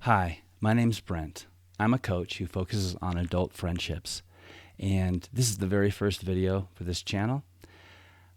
Hi, my name's Brent. I'm a coach who focuses on adult friendships, and this is the very first video for this channel.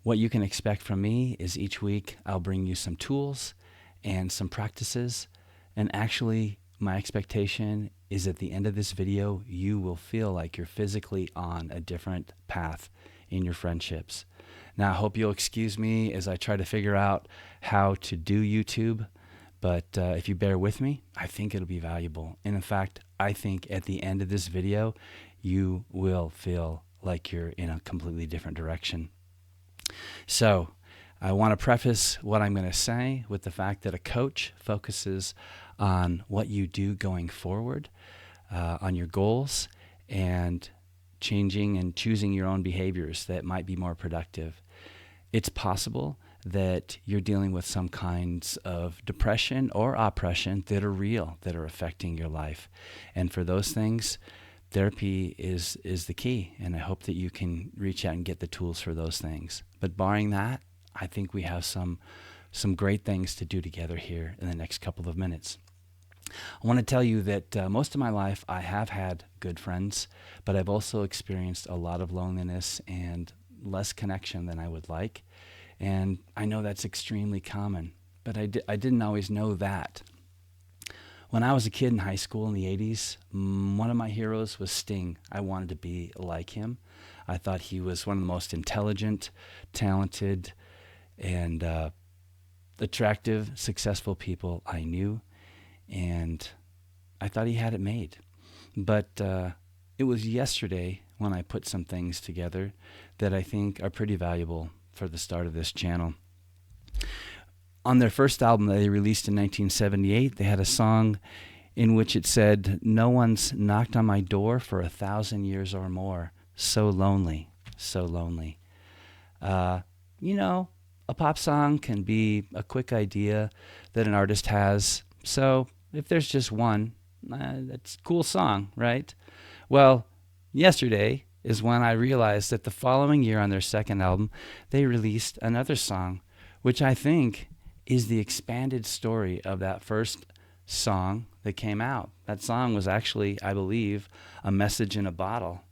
What you can expect from me is each week I'll bring you some tools and some practices, and actually my expectation is at the end of this video you will feel like you're physically on a different path in your friendships. Now I hope you'll excuse me as I try to figure out how to do YouTube. But if you bear with me, I think it'll be valuable. And in fact, I think at the end of this video, you will feel like you're in a completely different direction. So I want to preface what I'm going to say with the fact that a coach focuses on what you do going forward, on your goals, and changing and choosing your own behaviors that might be more productive. It's possible that you're dealing with some kinds of depression or oppression that are real, that are affecting your life. And for those things, therapy is the key. And I hope that you can reach out and get the tools for those things. But barring that, I think we have some great things to do together here in the next couple of minutes. I want to tell you that most of my life I have had good friends, but I've also experienced a lot of loneliness and less connection than I would like. And I know that's extremely common, but I didn't always know that. When I was a kid in high school in the 80s, one of my heroes was Sting. I wanted to be like him. I thought he was one of the most intelligent, talented, and attractive, successful people I knew. And I thought he had it made. But it was yesterday when I put some things together that I think are pretty valuable for the start of this channel. On their first album that they released in 1978, they had a song in which it said, "No one's knocked on my door for 1,000 years or more. So lonely, so lonely." A pop song can be a quick idea that an artist has. So if there's just one, that's a cool song, right? Well, yesterday is when I realized that the following year on their second album, they released another song, which I think is the expanded story of that first song that came out. That song was actually, I believe, a message in a bottle.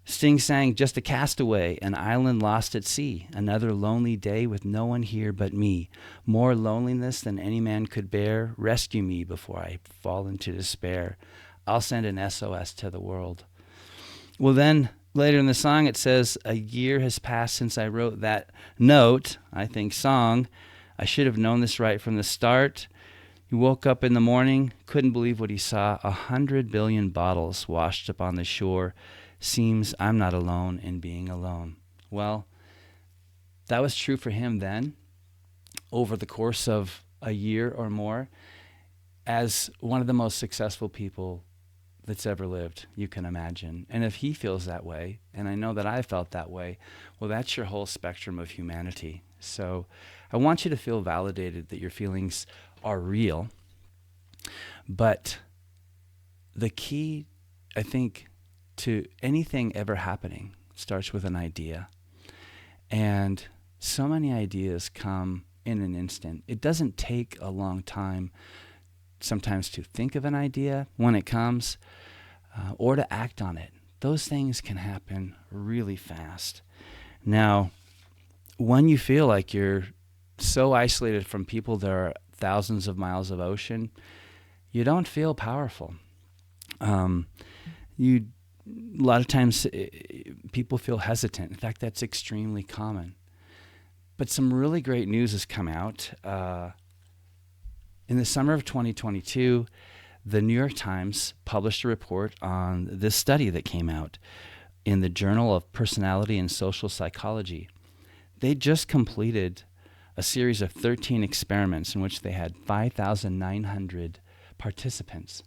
Sting sang, "Just a castaway, an island lost at sea, another lonely day with no one here but me. More loneliness than any man could bear. Rescue me before I fall into despair. I'll send an SOS to the world." Well, then later in the song it says, "A year has passed since I wrote that note," I think song. "I should have known this right from the start." He woke up in the morning, couldn't believe what he saw. 100 billion bottles washed up on the shore. Seems I'm not alone in being alone. Well, that was true for him then. Over the course of a year or more, as one of the most successful people that's ever lived, you can imagine. And if he feels that way, and I know that I felt that way, well, that's your whole spectrum of humanity. So I want you to feel validated that your feelings are real. But the key, I think, to anything ever happening starts with an idea. And so many ideas come in an instant. It doesn't take a long time sometimes to think of an idea when it comes or to act on it. Those things can happen really fast. Now, when you feel like you're so isolated from people that are thousands of miles of ocean, you don't feel powerful. A lot of times people feel hesitant. In fact, that's extremely common. But some really great news has come out. In the summer of 2022, the New York Times published a report on this study that came out in the Journal of Personality and Social Psychology. They just completed a series of 13 experiments in which they had 5,900 participants.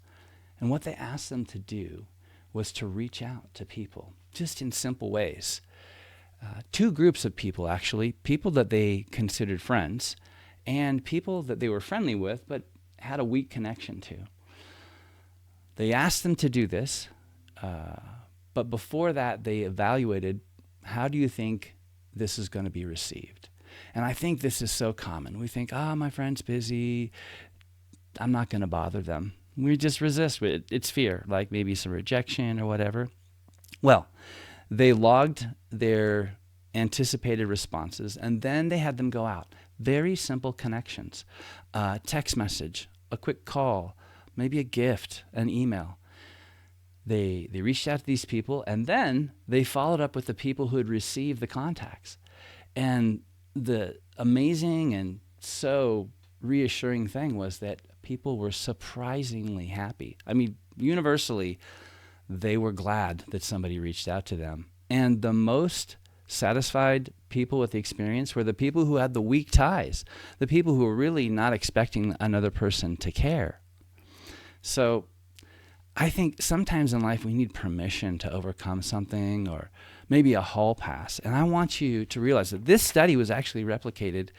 And what they asked them to do was to reach out to people, just in simple ways. Two groups of people, actually, people that they considered friends and people that they were friendly with but had a weak connection to. They asked them to do this, but before that, they evaluated, how do you think this is going to be received? And I think this is so common. We think, my friend's busy. I'm not going to bother them. We just resist. It's fear, like maybe some rejection or whatever. Well, they logged their anticipated responses, and then they had them go out. Very simple connections. Text message, a quick call, maybe a gift, an email. They reached out to these people, and then they followed up with the people who had received the contacts. And the amazing and so reassuring thing was that people were surprisingly happy. I mean, universally, they were glad that somebody reached out to them. And the most satisfied people with the experience were the people who had the weak ties, the people who were really not expecting another person to care. So I think sometimes in life we need permission to overcome something, or maybe a hall pass. And I want you to realize that this study was actually replicated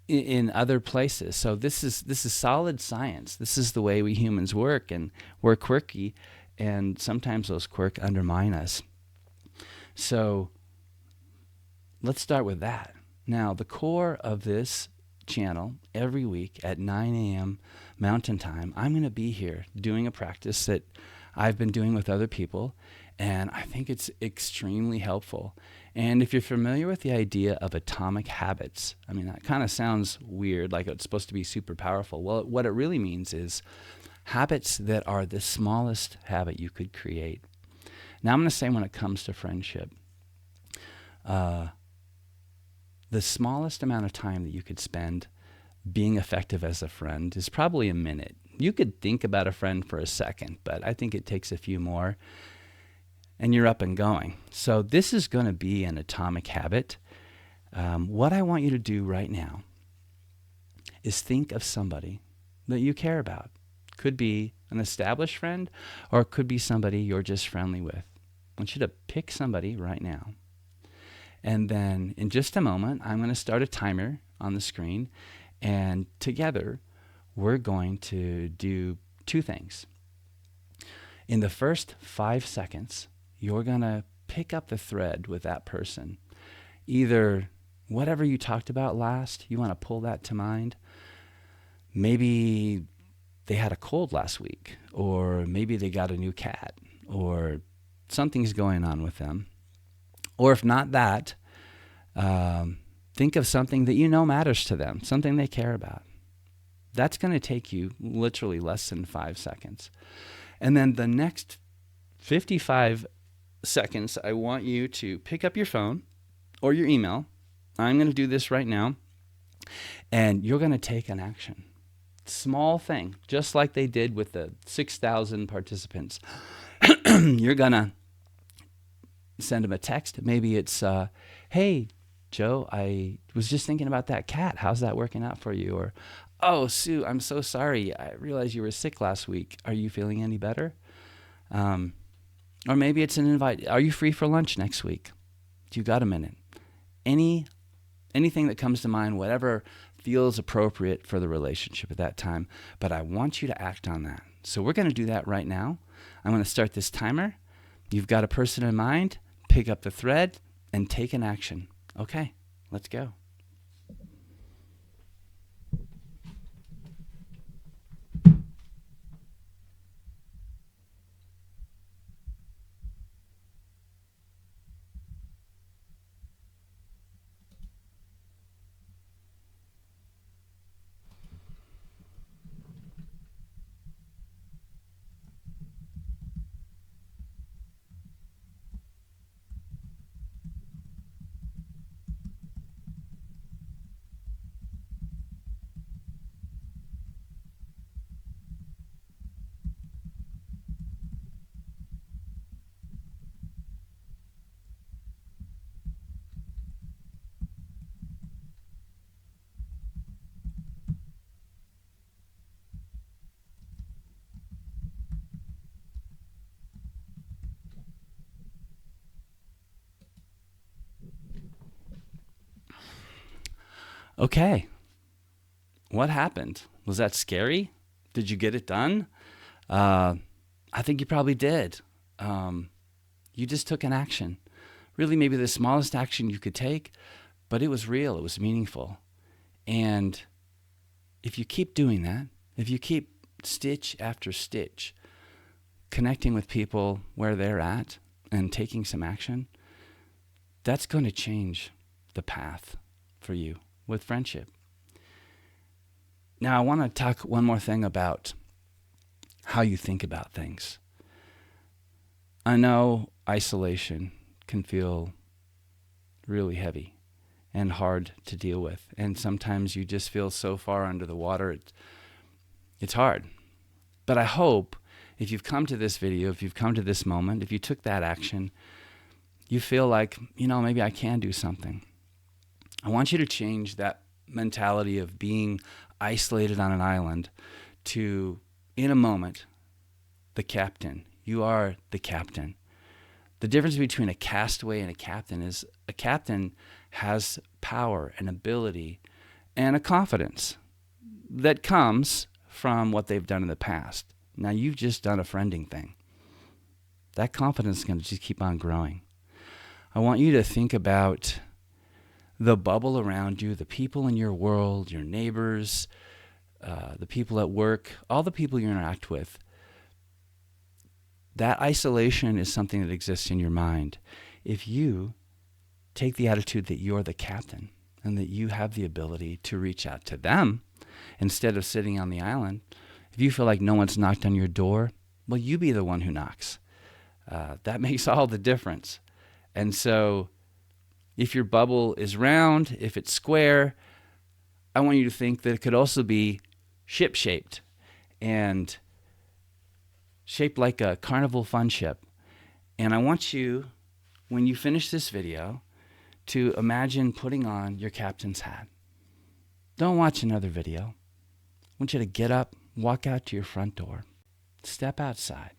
in other places. So this is solid science. This is the way we humans work, and we're quirky, and sometimes those quirks undermine us. So let's start with that. Now, the core of this channel, every week at 9 a.m. Mountain Time, I'm going to be here doing a practice that I've been doing with other people, and I think it's extremely helpful. And if you're familiar with the idea of atomic habits, I mean, that kind of sounds weird, like it's supposed to be super powerful. Well, what it really means is habits that are the smallest habit you could create. Now, I'm going to say when it comes to friendship, the smallest amount of time that you could spend being effective as a friend is probably a minute. You could think about a friend for a second, but I think it takes a few more, and you're up and going. So this is going to be an atomic habit. What I want you to do right now is think of somebody that you care about. Could be an established friend, or it could be somebody you're just friendly with. I want you to pick somebody right now. And then in just a moment, I'm going to start a timer on the screen, and together we're going to do two things. In the first 5 seconds, you're going to pick up the thread with that person. Either whatever you talked about last, you want to pull that to mind. Maybe they had a cold last week, or maybe they got a new cat, or something's going on with them. Or if not that, think of something that you know matters to them, something they care about. That's going to take you literally less than 5 seconds. And then the next 55 seconds, I want you to pick up your phone or your email. I'm going to do this right now. And you're going to take an action. Small thing, just like they did with the 6,000 participants. You're going to send them a text. Maybe it's, hey, Joe, I was just thinking about that cat. How's that working out for you? Or, oh, Sue, I'm so sorry. I realized you were sick last week. Are you feeling any better? Or maybe it's an invite. Are you free for lunch next week? Do you got a minute? Anything that comes to mind, whatever feels appropriate for the relationship at that time. But I want you to act on that. So we're going to do that right now. I'm going to start this timer. You've got a person in mind. Pick up the thread and take an action. Okay, let's go. Okay. What happened? Was that scary? Did you get it done? I think you probably did. You just took an action. Really, maybe the smallest action you could take, but it was real. It was meaningful. And if you keep doing that, if you keep stitch after stitch connecting with people where they're at and taking some action, that's going to change the path for you with friendship. Now, I want to talk one more thing about how you think about things. I know isolation can feel really heavy and hard to deal with. And sometimes you just feel so far under the water, it's hard. But I hope if you've come to this video, if you've come to this moment, if you took that action, you feel like, maybe I can do something. I want you to change that mentality of being isolated on an island to, in a moment, the captain. You are the captain. The difference between a castaway and a captain is a captain has power and ability and a confidence that comes from what they've done in the past. Now, you've just done a friending thing. That confidence is going to just keep on growing. I want you to think about the bubble around you, the people in your world, your neighbors, the people at work, all the people you interact with. That isolation is something that exists in your mind. If you take the attitude that you're the captain and that you have the ability to reach out to them instead of sitting on the island, if you feel like no one's knocked on your door, well, you be the one who knocks. That makes all the difference. And so if your bubble is round, if it's square, I want you to think that it could also be ship-shaped and shaped like a carnival fun ship. And I want you, when you finish this video, to imagine putting on your captain's hat. Don't watch another video. I want you to get up, walk out to your front door, step outside.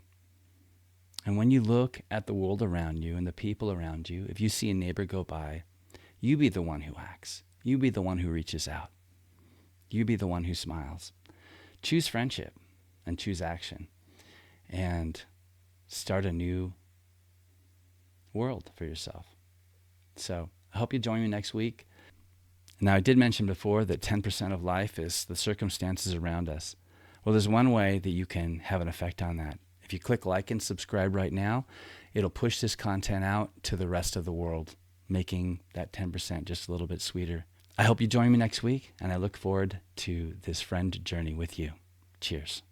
And when you look at the world around you and the people around you, if you see a neighbor go by, you be the one who acts. You be the one who reaches out. You be the one who smiles. Choose friendship and choose action and start a new world for yourself. So I hope you join me next week. Now, I did mention before that 10% of life is the circumstances around us. Well, there's one way that you can have an effect on that. If you click like and subscribe right now, it'll push this content out to the rest of the world, making that 10% just a little bit sweeter. I hope you join me next week, and I look forward to this friend journey with you. Cheers.